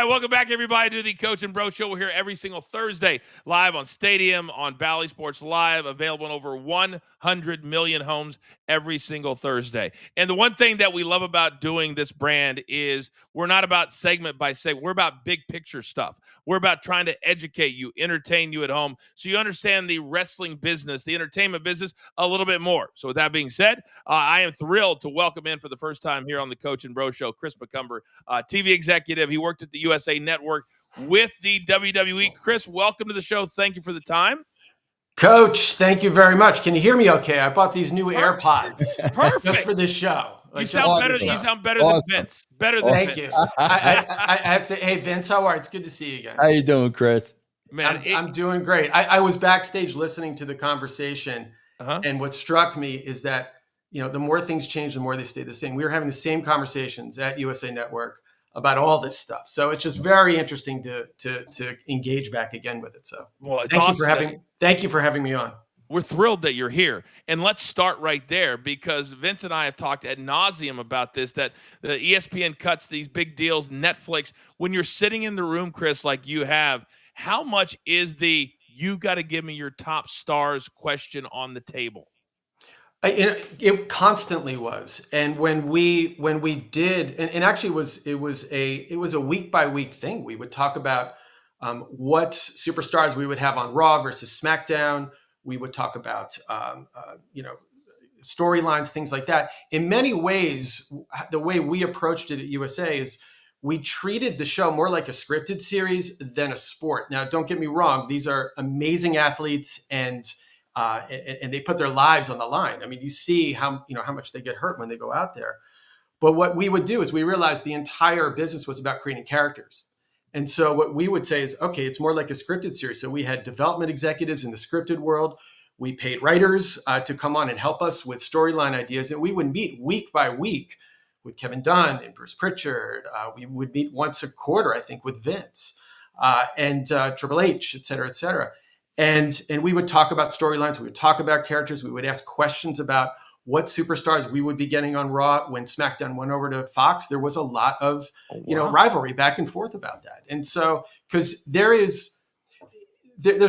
right, welcome back, everybody, to the Coach and Bro Show. We're here every single Thursday, live on Stadium, on Bally Sports Live, available in over 100 million homes every single Thursday. And the one thing that we love about doing this brand is we're not about segment by segment. We're about big picture stuff. We're about trying to educate you, entertain you at home, so you understand the wrestling business, the entertainment business a little bit more. So with that being said, I am thrilled to welcome in for the first time here on the Coach and Bro Show, Chris McCumber, TV executive. He worked at the USA Network with the WWE. Chris, welcome to the show. Thank you for the time. Coach, thank you very much. Can you hear me okay? I bought these new AirPods. Perfect. Just for this show. You sound better than Vince. Better than Thank Vince. you. I have to say, hey, Vince, how are you? It's good to see you again. How you doing, Chris? Man, I'm doing great. I was backstage listening to the conversation, and what struck me is that, the more things change, the more they stay the same. We were having the same conversations at USA Network about all this stuff. So it's just very interesting to engage back again with it. So thank you for having me on. We're thrilled that you're here. And let's start right there, because Vince and I have talked ad nauseum about this, that the ESPN cuts these big deals, Netflix. When you're sitting in the room, Chris, like you have, how much is the "you got to give me your top stars" question on the table? It constantly was, and when we did, and actually it was a week by week thing. We would talk about what superstars we would have on Raw versus SmackDown. We would talk about storylines, things like that. In many ways, the way we approached it at USA is we treated the show more like a scripted series than a sport. Now, don't get me wrong; these are amazing athletes, and they put their lives on the line. I mean, you see how much they get hurt when they go out there. But what we would do is we realized the entire business was about creating characters. And so what we would say is, okay, it's more like a scripted series. So we had development executives in the scripted world. We paid writers to come on and help us with storyline ideas. And we would meet week by week with Kevin Dunn and Bruce Pritchard. We would meet once a quarter, I think, with Vince and Triple H, et cetera, et cetera. And we would talk about storylines. We would talk about characters. We would ask questions about what superstars we would be getting on Raw. When SmackDown went over to Fox, there was a lot of rivalry back and forth about that. And so, because there's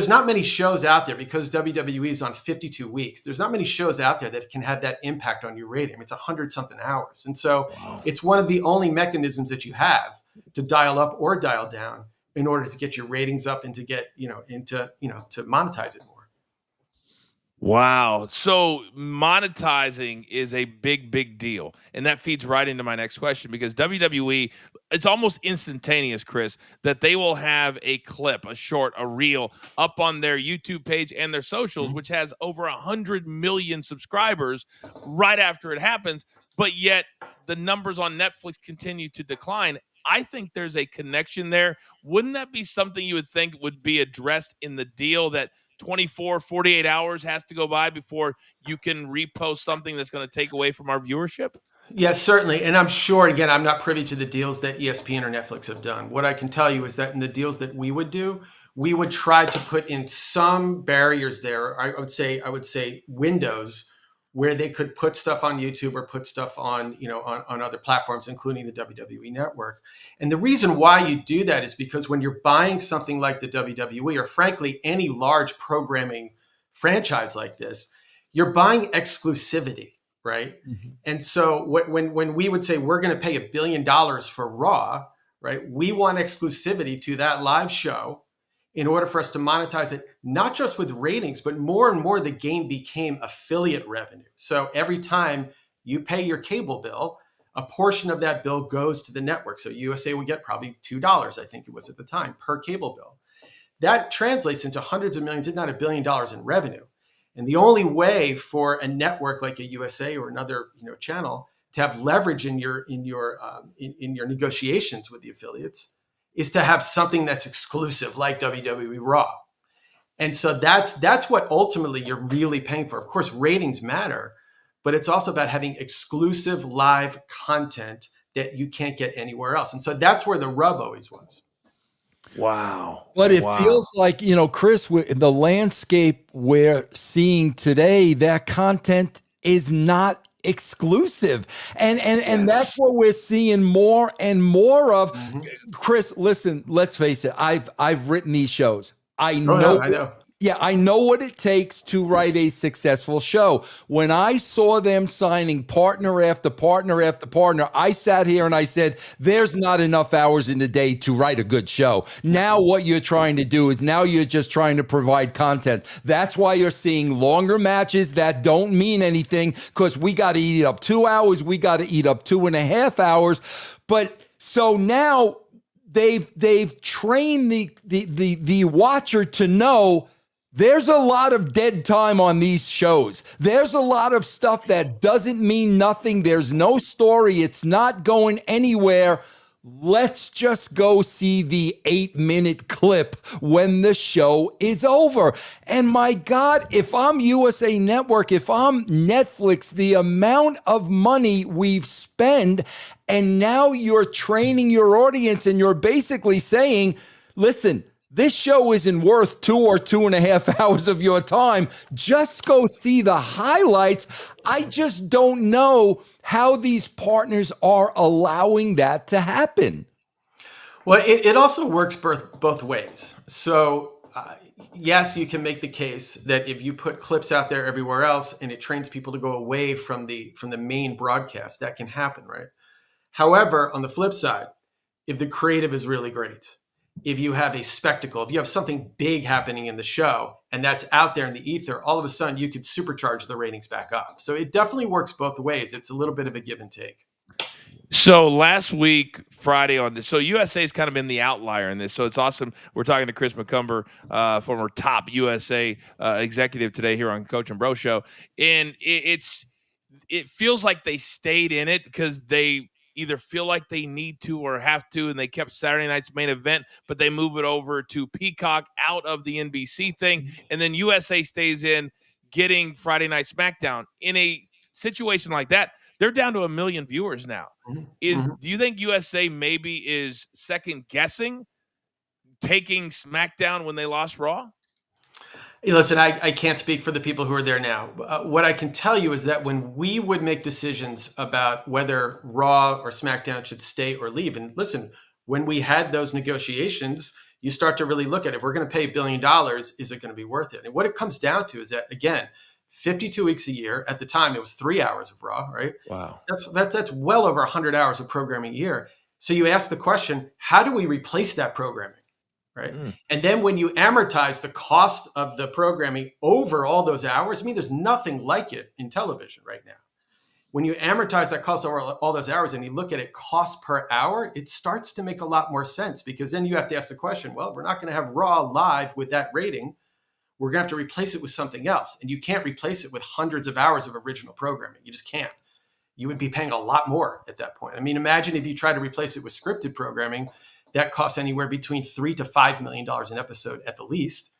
not many shows out there, because WWE is on 52 weeks. There's not many shows out there that can have that impact on your rating. I mean, it's 100-something hours, and so it's one of the only mechanisms that you have to dial up or dial down in order to get your ratings up and to get, to monetize it more. Wow. So monetizing is a big, big deal. And that feeds right into my next question, because WWE, it's almost instantaneous, Chris, that they will have a clip, a short, a reel up on their YouTube page and their socials, which has over 100 million subscribers right after it happens. But yet the numbers on Netflix continue to decline. I think there's a connection there. Wouldn't that be something you would think would be addressed in the deal, that 24, 48 hours has to go by before you can repost something that's going to take away from our viewership? Yes, certainly. And I'm sure, again, I'm not privy to the deals that ESPN or Netflix have done. What I can tell you is that in the deals that we would do, we would try to put in some barriers there. I would say windows where they could put stuff on YouTube or put stuff on, on other platforms, including the WWE Network. And the reason why you do that is because when you're buying something like the WWE, or frankly, any large programming franchise like this, you're buying exclusivity, right? Mm-hmm. And so when we would say we're going to pay $1 billion for Raw, right? We want exclusivity to that live show in order for us to monetize it, not just with ratings, but more and more the game became affiliate revenue. So every time you pay your cable bill, a portion of that bill goes to the network. So USA would get probably $2, I think it was at the time, per cable bill. That translates into hundreds of millions, if not $1 billion in revenue. And the only way for a network like a USA or another channel to have leverage in your negotiations with the affiliates is to have something that's exclusive, like WWE Raw. And so that's what ultimately you're really paying for. Of course, ratings matter, but it's also about having exclusive live content that you can't get anywhere else. And so that's where the rub always was. Wow. But it feels like, Chris, the landscape we're seeing today, that content is not exclusive. And that's what we're seeing more and more of. Chris, listen, let's face it. I've written these shows. I know. Yeah, I know what it takes to write a successful show. When I saw them signing partner after partner after partner, I sat here and I said, there's not enough hours in the day to write a good show. Now what you're trying to do is now you're just trying to provide content. That's why you're seeing longer matches that don't mean anything, because we got to eat up 2 hours. We got to eat up 2.5 hours. But so now they've trained the watcher to know there's a lot of dead time on these shows. There's a lot of stuff that doesn't mean nothing. There's no story. It's not going anywhere. Let's just go see the 8-minute clip when the show is over. And my God, if I'm USA Network, if I'm Netflix, the amount of money we've spent, and now you're training your audience and you're basically saying, listen, this show isn't worth 2 or 2.5 hours of your time. Just go see the highlights. I just don't know how these partners are allowing that to happen. Well, it also works both ways. So yes, you can make the case that if you put clips out there everywhere else and it trains people to go away from the main broadcast, that can happen, right? However, on the flip side, if the creative is really great, if you have a spectacle, if you have something big happening in the show and that's out there in the ether, all of a sudden you could supercharge the ratings back up. So it definitely works both ways. It's a little bit of a give and take. So last week, Friday on this, so USA's kind of been the outlier in this. So it's awesome. We're talking to Chris McCumber, former top USA executive today here on Coach and Bro Show. And it feels like they stayed in it because they either feel like they need to or have to, and they kept Saturday night's main event, but they move it over to Peacock out of the NBC thing, and then USA stays in getting Friday Night SmackDown. In a situation like that, they're down to 1 million viewers now. Do you think USA maybe is second guessing taking SmackDown when they lost Raw? Hey, listen, I can't speak for the people who are there now. What I can tell you is that when we would make decisions about whether Raw or SmackDown should stay or leave, and listen, when we had those negotiations, you start to really look at it. If we're going to pay $1 billion, is it going to be worth it? And what it comes down to is that, again, 52 weeks a year. At the time, it was 3 hours of Raw, right? Wow. That's well over 100 hours of programming a year. So you ask the question, how do we replace that programming? Right. And then when you amortize the cost of the programming over all those hours, I mean, there's nothing like it in television right now. When you amortize that cost over all those hours and you look at it cost per hour, it starts to make a lot more sense, because then you have to ask the question, well, we're not going to have Raw live with that rating. We're going to have to replace it with something else. And you can't replace it with hundreds of hours of original programming. You just can't. You would be paying a lot more at that point. I mean, imagine if you try to replace it with scripted programming. That costs anywhere between $3 to $5 million an episode at the least.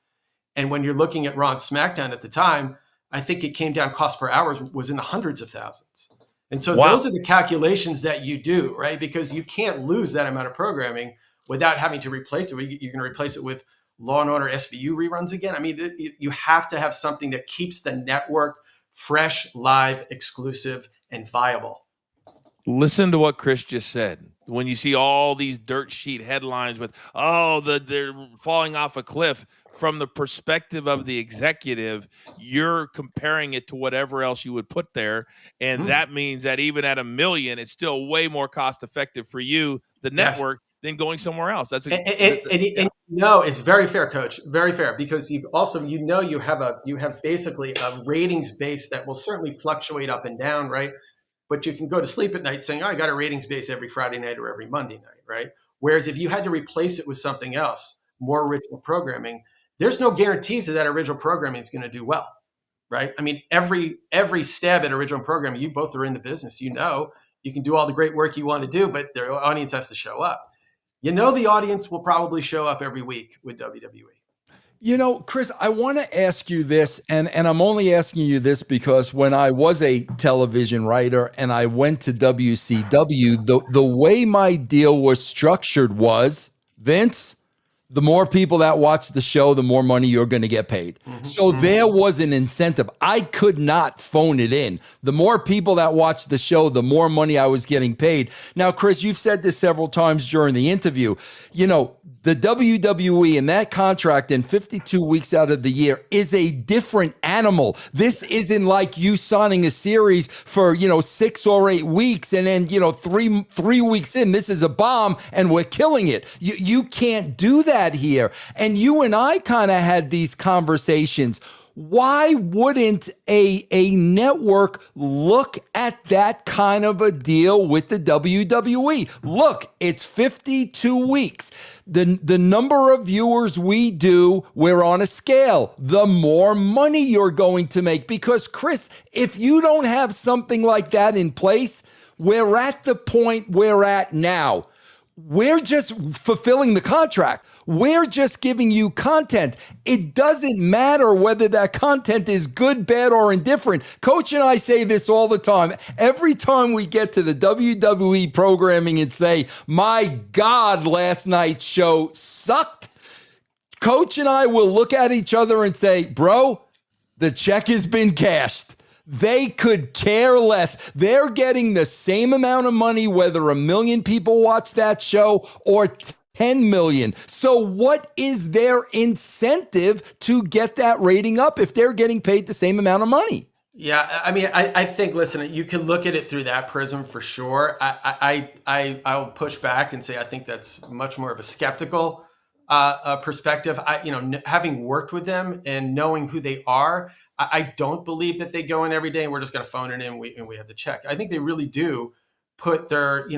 And when you're looking at Raw and SmackDown at the time, I think it came down, cost per hour was in the hundreds of thousands. And so those are the calculations that you do, right? Because you can't lose that amount of programming without having to replace it. You're going to replace it with Law and Order SVU reruns again. I mean, you have to have something that keeps the network fresh, live, exclusive, and viable. Listen to what Chris just said. When you see all these dirt sheet headlines with, they're falling off a cliff, from the perspective of the executive, you're comparing it to whatever else you would put there. And that means that even at 1 million, it's still way more cost effective for you, the network, than going somewhere else. That's no, it's very fair, Coach. Very fair, because you also, you have basically a ratings base that will certainly fluctuate up and down, right? But you can go to sleep at night saying, I got a ratings base every Friday night or every Monday night, right? Whereas if you had to replace it with something else, more original programming, there's no guarantees that original programming is going to do well, right? I mean, every stab at original programming, you both are in the business, you can do all the great work you want to do, but their audience has to show up. The audience will probably show up every week with WWE. Chris, I want to ask you this, and I'm only asking you this because when I was a television writer and I went to WCW, the way my deal was structured was, Vince, the more people that watch the show, the more money you're going to get paid. So there was an incentive. I could not phone it in. The more people that watch the show, the more money I was getting paid. Now, Chris, you've said this several times during the interview. You know, the WWE and that contract in 52 weeks out of the year is a different animal. This isn't like you signing a series for, 6 or 8 weeks and then, 3 weeks in, this is a bomb and we're killing it. You can't do that here. And you and I kind of had these conversations. Why wouldn't a network look at that kind of a deal with the WWE? Look, it's 52 weeks. The number of viewers we do, we're on a scale. The more money you're going to make. Because, Chris, if you don't have something like that in place, we're at the point we're at now. We're just fulfilling the contract. We're just giving you content. It doesn't matter whether that content is good, bad, or indifferent. Coach and I say this all the time. Every time we get to the WWE programming and say, my God, last night's show sucked, Coach and I will look at each other and say, bro, the check has been cashed. They could care less. They're getting the same amount of money whether 1 million people watch that show or 10 million. So what is their incentive to get that rating up if they're getting paid the same amount of money? Yeah, I mean, I think, listen, you can look at it through that prism for sure. I'll push back and say I think that's much more of a skeptical perspective. Having worked with them and knowing who they are, I don't believe that they go in every day and we're just going to phone it in and we have the check. I think they really do put their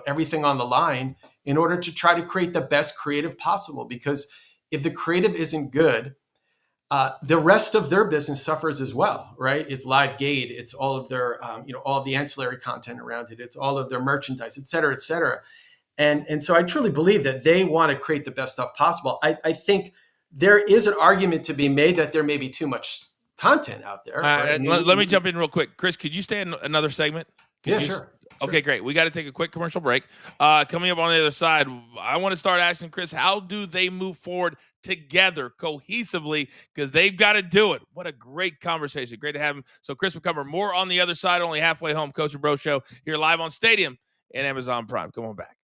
everything on the line in order to try to create the best creative possible. Because if the creative isn't good, the rest of their business suffers as well, right? It's live gate, it's all of their, all of the ancillary content around it, it's all of their merchandise, et cetera, et cetera. And so I truly believe that they want to create the best stuff possible. I think there is an argument to be made that there may be too much content out there. Right? Let me jump in real quick. Chris, could you stay in another segment? Sure. Okay, great. We got to take a quick commercial break. Coming up on the other side, I want to start asking Chris, how do they move forward together cohesively? Because they've got to do it. What a great conversation. Great to have him. So Chris McCumber, more on the other side, only halfway home. Coach and Bro Show here live on Stadium and Amazon Prime. Come on back.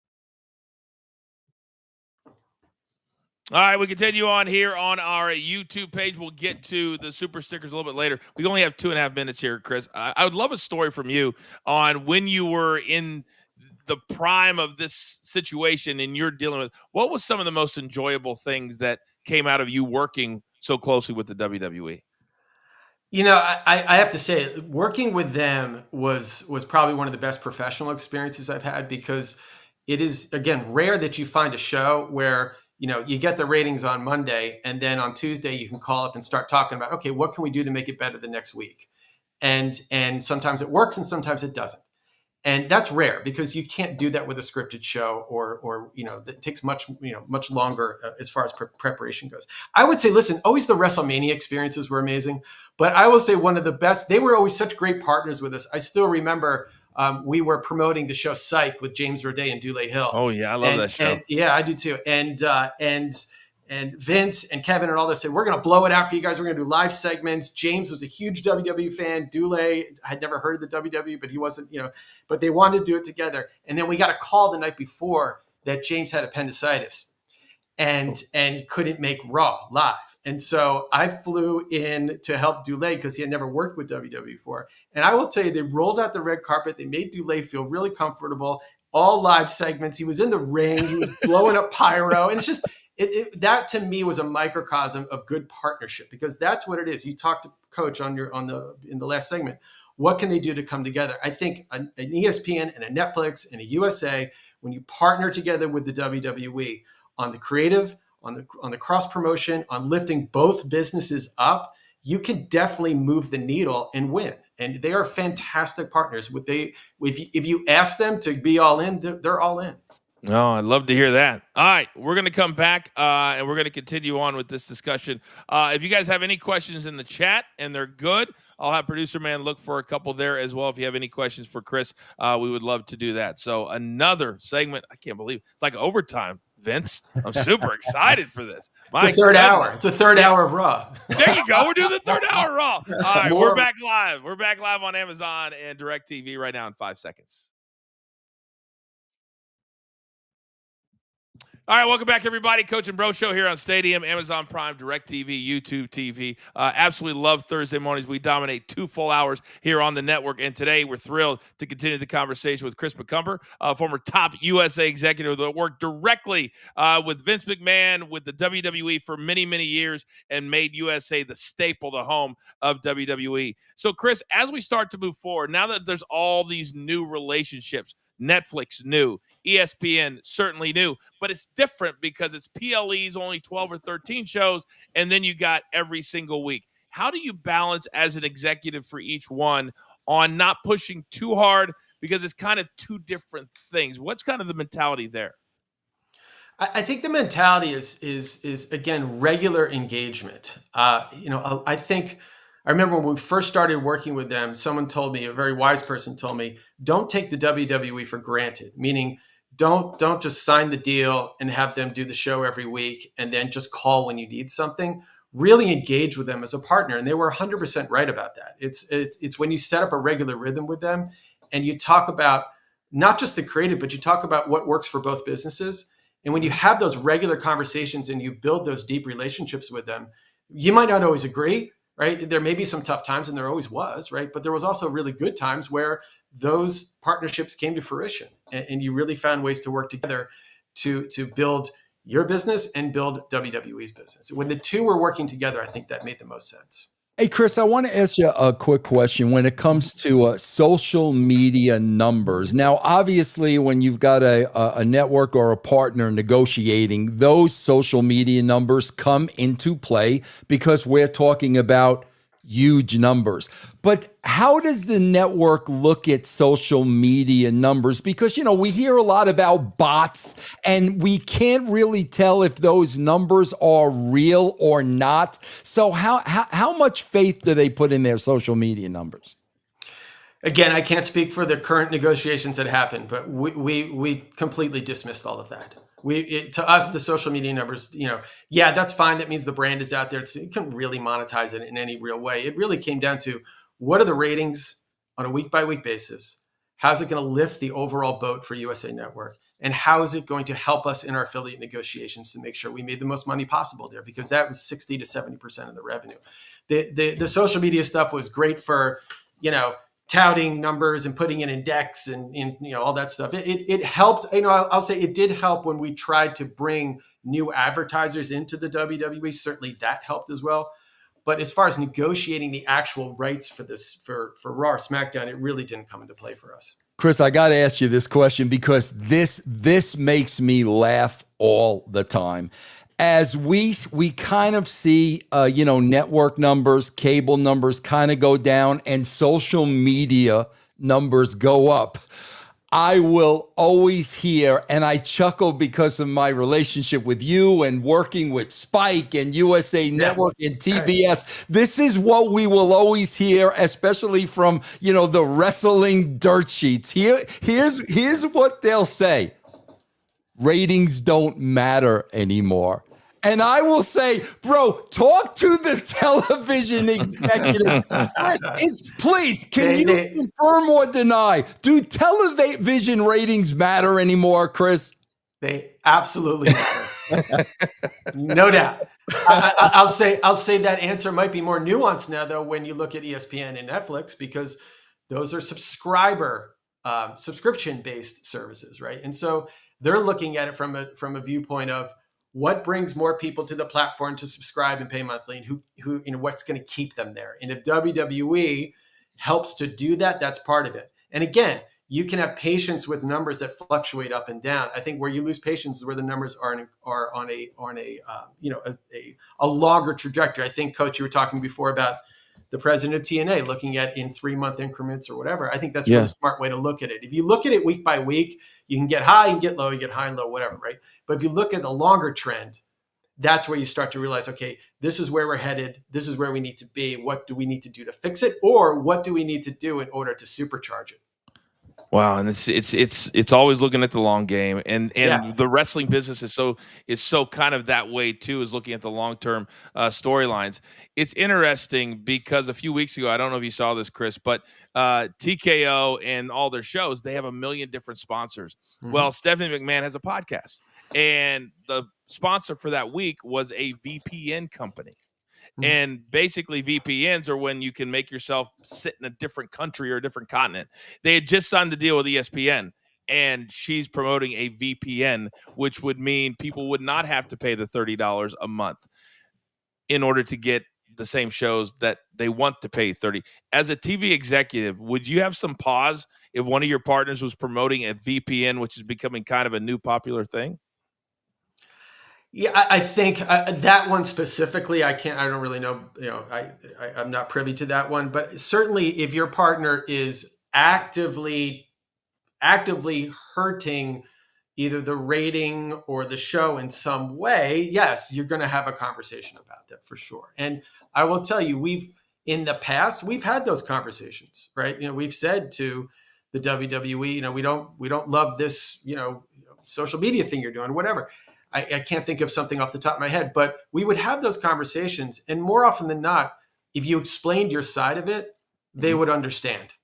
All right, we continue on here on our YouTube page. We'll get to the super stickers a little bit later. We only have 2.5 minutes here, Chris. I would love a story from you on when you were in the prime of this situation and you're dealing with. What was some of the most enjoyable things that came out of you working so closely with the WWE? I have to say, working with them was probably one of the best professional experiences I've had, because it is, again, rare that you find a show where you get the ratings on Monday and then on Tuesday you can call up and start talking about, okay, what can we do to make it better the next week? And sometimes it works and sometimes it doesn't. And that's rare because you can't do that with a scripted show or it takes much longer as far as preparation goes. I would say, listen, always the WrestleMania experiences were amazing, but I will say one of the best, they were always such great partners with us. I still remember we were promoting the show Psych with James Roday and Dule Hill. Oh yeah, I love that show. Yeah, I do too. And Vince and Kevin and all this said, we're going to blow it out for you guys. We're going to do live segments. James was a huge WWE fan. Dule had never heard of the WWE, but he wasn't, but they wanted to do it together. And then we got a call the night before that James had appendicitis and couldn't make Raw live. And so I flew in to help Dule because he had never worked with WWE before. And I will tell you, they rolled out the red carpet. They made Dule feel really comfortable. All live segments. He was in the ring. He was blowing up pyro. And it's just, that to me was a microcosm of good partnership, because that's what it is. You talked to Coach in the last segment. What can they do to come together? I think an ESPN and a Netflix and a USA, when you partner together with the WWE on the creative, on the cross promotion, on lifting both businesses up, you can definitely move the needle and win. And they are fantastic partners. If you ask them to be all in, they're all in. No, I'd love to hear that. All right, we're going to come back and we're going to continue on with this discussion. If you guys have any questions in the chat and they're good, I'll have Producer Man look for a couple there as well. If you have any questions for Chris, we would love to do that. So another segment, I can't believe it's like overtime. Vince. I'm super excited for this. It's a third hour. It's a third hour of Raw. There you go. We're doing the third hour Raw. All right, we're back live. We're back live on Amazon and DirecTV right now in 5 seconds. All right, welcome back, everybody. Coach and Bro Show here on Stadium, Amazon Prime, DirecTV, YouTube TV. Absolutely love Thursday mornings. We dominate 2 full hours here on the network. And today we're thrilled to continue the conversation with Chris McCumber, former top USA executive that worked directly with Vince McMahon, with the WWE for many, many years and made USA the staple, the home of WWE. So, Chris, as we start to move forward, now that there's all these new relationships, Netflix new, ESPN certainly new, but it's different because it's PLE's only 12 or 13 shows, and then you got every single week. How do you balance as an executive for each one on not pushing too hard because it's kind of 2 different things? What's kind of the mentality there? I think the mentality is again, regular engagement. I remember when we first started working with them, someone told me, a very wise person told me, don't take the WWE for granted, meaning don't just sign the deal and have them do the show every week and then just call when you need something. Really engage with them as a partner. And they were 100% right about that. It's when you set up a regular rhythm with them and you talk about not just the creative, but you talk about what works for both businesses. And when you have those regular conversations and you build those deep relationships with them, you might not always agree, right? There may be some tough times, and there always was, right? But there was also really good times where those partnerships came to fruition, and you really found ways to work together to build your business and build WWE's business. When the 2 were working together, I think that made the most sense. Hey, Chris, I want to ask you a quick question when it comes to social media numbers. Now, obviously, when you've got a network or a partner negotiating, those social media numbers come into play because we're talking about huge numbers. But how does the network look at social media numbers? Because, we hear a lot about bots and we can't really tell if those numbers are real or not. So how much faith do they put in their social media numbers? Again, I can't speak for the current negotiations that happened, but we completely dismissed all of that. To us, the social media numbers, that's fine. That means the brand is out there. You couldn't really monetize it in any real way. It really came down to what are the ratings on a week-by-week basis? How's it going to lift the overall boat for USA Network? And how is it going to help us in our affiliate negotiations to make sure we made the most money possible there? Because that was 60 to 70% of the revenue. The social media stuff was great for, touting numbers and putting it in decks and all that stuff. It helped. I'll say it did help when we tried to bring new advertisers into the WWE. Certainly that helped as well. But as far as negotiating the actual rights for this for Raw or SmackDown, it really didn't come into play for us. Chris, I got to ask you this question because this makes me laugh all the time. As we kind of see, network numbers, cable numbers kind of go down and social media numbers go up, I will always hear, and I chuckle because of my relationship with you and working with Spike and USA Network and TBS. This is what we will always hear, especially from, the wrestling dirt sheets. Here's what they'll say. Ratings don't matter anymore. And I will say, bro, talk to the television executive. Chris, please, can you confirm or deny? Do television ratings matter anymore, Chris? They absolutely matter. No doubt. I'll say that answer might be more nuanced now, though, when you look at ESPN and Netflix, because those are subscription-based services, right? And so they're looking at it from a viewpoint of what brings more people to the platform to subscribe and pay monthly, and who what's going to keep them there. And if WWE helps to do that, that's part of it. And again, you can have patience with numbers that fluctuate up and down. I think where you lose patience is where the numbers are on a longer trajectory. I think, Coach, you were talking before about the president of TNA looking at in 3-month increments or whatever. I think that's a really smart way to look at it. If you look at it week by week, you can get high, you can get low, you get high and low, whatever, right? But if you look at the longer trend, that's where you start to realize, okay, this is where we're headed. This is where we need to be. What do we need to do to fix it? Or what do we need to do in order to supercharge it? Wow, and it's always looking at the long game, and the wrestling business is so kind of that way too, is looking at the long-term storylines. It's interesting because a few weeks ago, I don't know if you saw this, Chris, but TKO and all their shows, they have a million different sponsors. Mm-hmm. Well, Stephanie McMahon has a podcast, and the sponsor for that week was a VPN company. And basically VPNs are when you can make yourself sit in a different country or a different continent. They had just signed the deal with ESPN, and she's promoting a VPN, which would mean people would not have to pay the $30 a month in order to get the same shows that they want to pay $30. As a TV executive, would you have some pause if one of your partners was promoting a VPN, which is becoming kind of a new popular thing? Yeah, I think that one specifically, I don't really know. I'm not privy to that one, but certainly if your partner is actively hurting either the rating or the show in some way, yes, you're going to have a conversation about that for sure. And I will tell you, in the past, we've had those conversations, right? We've said to the WWE, we don't love this, social media thing you're doing, whatever. I can't think of something off the top of my head, but we would have those conversations. And more often than not, if you explained your side of it, they would understand,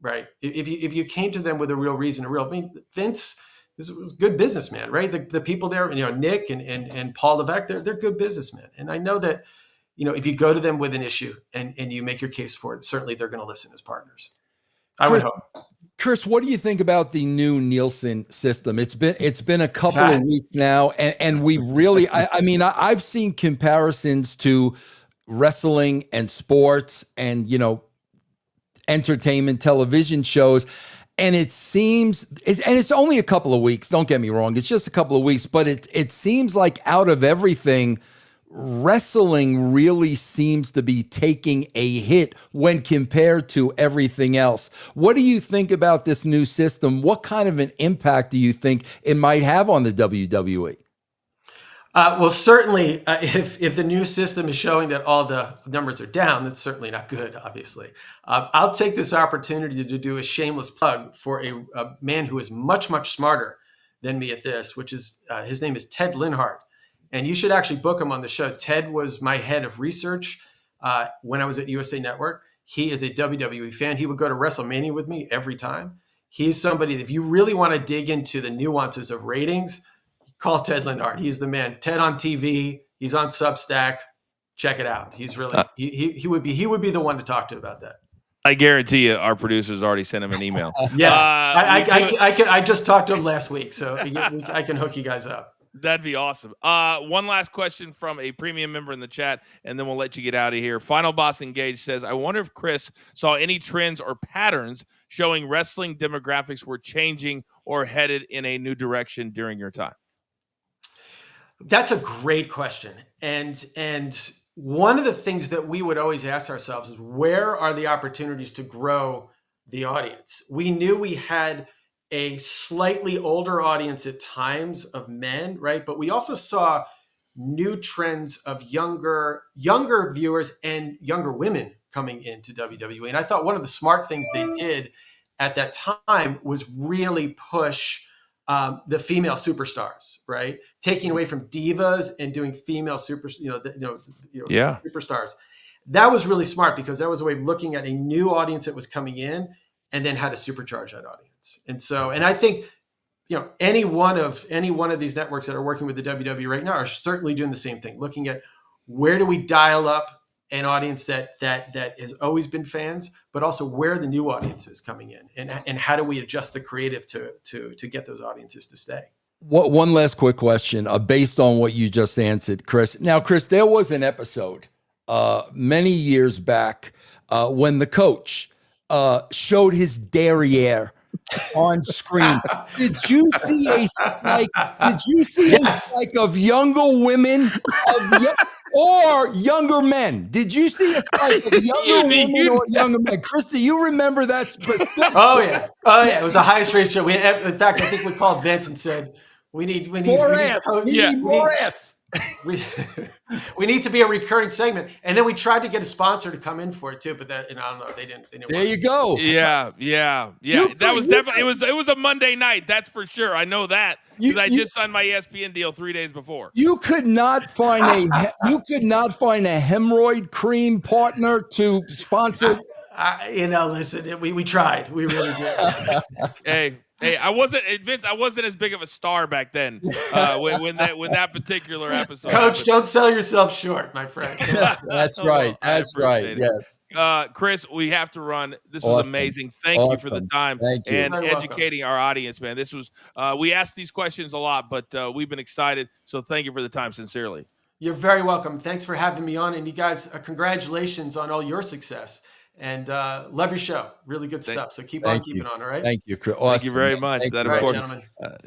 right? If you came to them with a real reason, Vince was a good businessman, right? The people there, Nick and Paul Levesque, they're good businessmen. And I know that, if you go to them with an issue and you make your case for it, certainly they're going to listen as partners. I would hope. Chris, what do you think about the new Nielsen system? It's been a couple of weeks now, and we've really, I've seen comparisons to wrestling and sports and, entertainment television shows. And it seems, it's only a couple of weeks. Don't get me wrong. It's just a couple of weeks, but it seems like out of everything, wrestling really seems to be taking a hit when compared to everything else. What do you think about this new system? What kind of an impact do you think it might have on the WWE? Well, certainly, if the new system is showing that all the numbers are down, that's certainly not good, obviously. I'll take this opportunity to do a shameless plug for a man who is much, much smarter than me at this, which is, his name is Ted Linhart. And you should actually book him on the show. Ted was my head of research when I was at USA Network. He is a WWE fan. He would go to WrestleMania with me every time. He's somebody that if you really want to dig into the nuances of ratings, call Ted Linhart. He's the man. Ted on TV. He's on Substack. Check it out. He's really he would be the one to talk to about that. I guarantee you, our producers already sent him an email. Yeah, I just talked to him last week, so I can hook you guys up. That'd be awesome. One last question from a premium member in the chat, and then we'll let you get out of here. Final Boss Engaged says, I wonder if Chris saw any trends or patterns showing wrestling demographics were changing or headed in a new direction during your time. That's a great question. And one of the things that we would always ask ourselves is, where are the opportunities to grow the audience? We knew we had a slightly older audience at times of men, right? But we also saw new trends of younger viewers and younger women coming into WWE. And I thought one of the smart things they did at that time was really push the female superstars, right? Taking away from divas and doing female superstars. That was really smart, because that was a way of looking at a new audience that was coming in and then how to supercharge that audience. And I think, any one of these networks that are working with the WWE right now are certainly doing the same thing, looking at where do we dial up an audience that has always been fans, but also where are the new audiences coming in, and how do we adjust the creative to get those audiences to stay. One last quick question based on what you just answered, Chris. Now, Chris, there was an episode many years back when the coach showed his derriere on screen. Did you see a spike? Did you see a spike of younger women or younger men? Did you see a spike of younger women or younger men? Chris, do you remember that specific? Oh yeah. It was the highest ratio. In fact, I think we called Vince and said, We need more ass. We need more ass. We need to be a recurring segment, and then we tried to get a sponsor to come in for it too, but that, I don't know, they didn't there you go. Yeah. That was definitely it was a Monday night, that's for sure. I know that because I just signed my ESPN deal 3 days before. You could not find a hemorrhoid cream partner to sponsor. Listen, we tried, we really did. Hey, I wasn't Vince. I wasn't as big of a star back then when that particular episode. Coach, happened. Don't sell yourself short, my friend. That's right. That's right. Yes. Chris, we have to run. This was amazing. Thank you for the time and educating our audience, man. This was. We asked these questions a lot, but we've been excited. So thank you for the time, sincerely. You're very welcome. Thanks for having me on, and you guys, congratulations on all your success. And love your show. Really good stuff. So keep on keeping on, all right? Thank you, Chris. Awesome. Thank you very much. That, of course,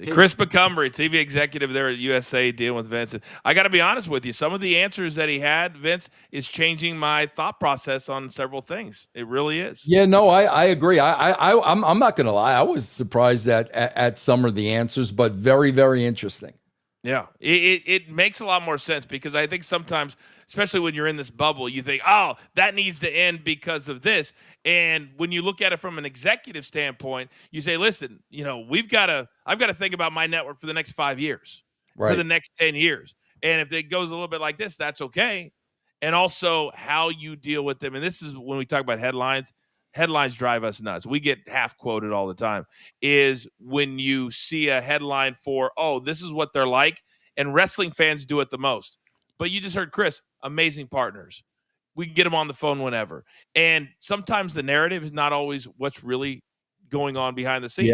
Chris McCumber, TV executive there at USA, dealing with Vince. And I got to be honest with you. Some of the answers that he had, Vince, is changing my thought process on several things. It really is. Yeah, no, I agree. I'm not going to lie. I was surprised at some of the answers, but very, very interesting. Yeah, it makes a lot more sense because I think sometimes, especially when you're in this bubble, you think, oh, that needs to end because of this. And when you look at it from an executive standpoint, you say, listen, I've got to think about my network for the next 5 years, for the next 10 years. And if it goes a little bit like this, that's okay. And also how you deal with them. And this is when we talk about headlines. Headlines drive us nuts. We get half quoted all the time. Is when you see a headline for, oh, this is what they're like, and wrestling fans do it the most. But you just heard Chris, amazing partners. We can get them on the phone whenever. And sometimes the narrative is not always what's really going on behind the scenes.